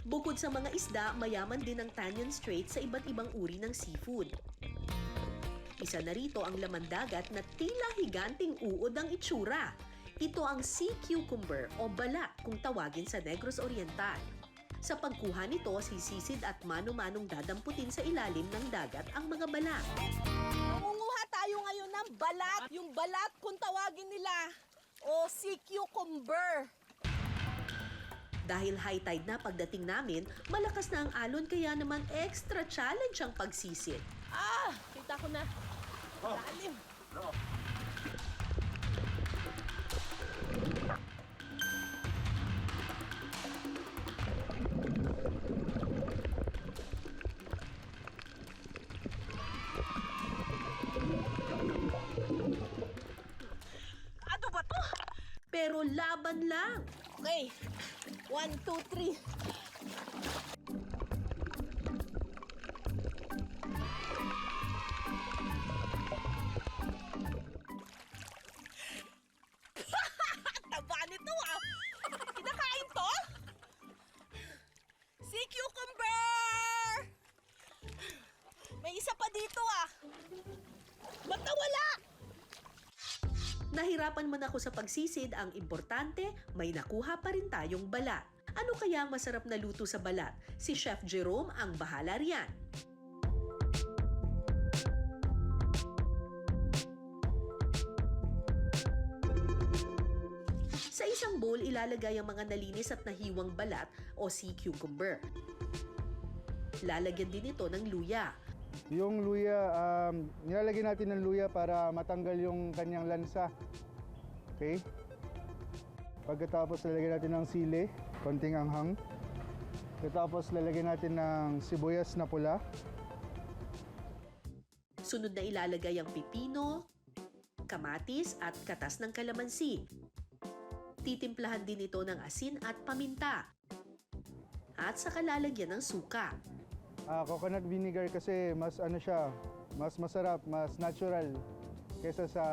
Bukod sa mga isda, mayaman din ang Tanyan Strait sa iba't ibang uri ng seafood. Isa na rito ang laman dagat na tila higanting uod ang itsura. Ito ang sea cucumber o balat kung tawagin sa Negros Oriental. Sa pagkuha nito, sisisid at mano-manong dadamputin sa ilalim ng dagat ang mga balat. Mangunguha tayo ngayon ng balat. Yung balat kung tawagin nila o sea cucumber. Dahil high tide na pagdating namin, malakas na ang alon kaya naman extra challenge ang pagsisid. Ah, kita ko na. Lalim. Ano ba to? Pero laban lang! Okay. 1, 2, 3. Taba nito ah! Kinakain to? Sea cucumber! May isa pa dito ah! Ba't nawala? Nahirapan man ako sa pagsisid, ang importante, may nakuha pa rin tayong balat. Ano kaya ang masarap na luto sa balat? Si Chef Jerome ang bahala riyan. Sa isang bowl, ilalagay ang mga nalinis at nahiwang balat o sea cucumber. Lalagyan din ito ng luya. Yung luya, nilalagyan natin ng luya para matanggal yung kanyang lansa. Okay? Pagkatapos lalagyan natin ng sili, konting anghang. Pagkatapos lalagyan natin ng sibuyas na pula. Sunod na ilalagay ang pipino, kamatis at katas ng kalamansi. Titimplahan din ito ng asin at paminta. At saka lalagyan ng suka. Coconut vinegar kasi mas ano siya, mas masarap, mas natural kaysa sa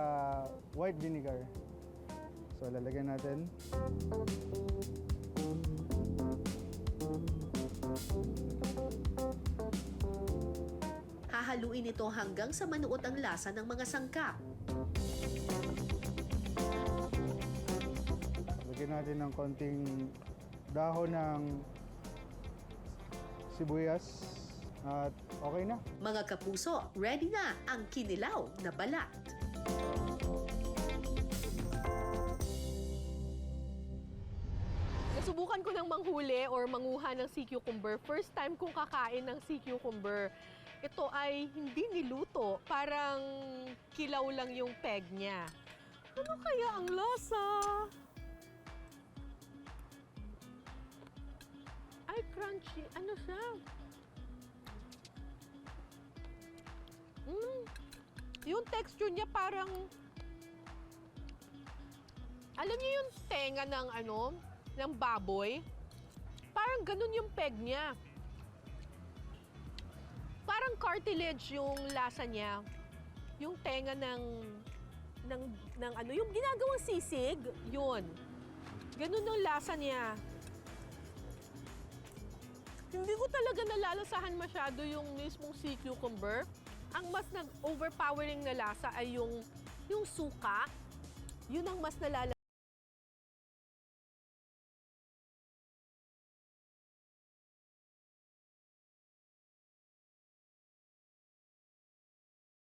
white vinegar. So lalagyan natin. Hahaluin ito hanggang sa manuot ang lasa ng mga sangkap. Lagyan natin ng konting dahon ng sibuyas at okay na. Mga kapuso, ready na ang kinilaw na balat. Nasubukan ko ng manghuli or manguha ng sea cucumber. First time kong kakain ng sea cucumber. Ito ay hindi niluto. Parang kilaw lang yung peg niya. Ano kaya ang lasa? Ay, crunchy. Ano siya? Yung texture niya parang... Alam niyo yung tenga ng ano? Ng baboy? Parang ganun yung peg niya. Parang cartilage yung lasa niya. Yung tenga ng ano, yung ginagawang sisig, yun. Ganun yung lasa niya. Hindi ko talaga nalalasahan masyado yung mismong sea cucumber. Ang mas nag-overpowering na lasa ay yung suka. Yun ang mas nalalasahan.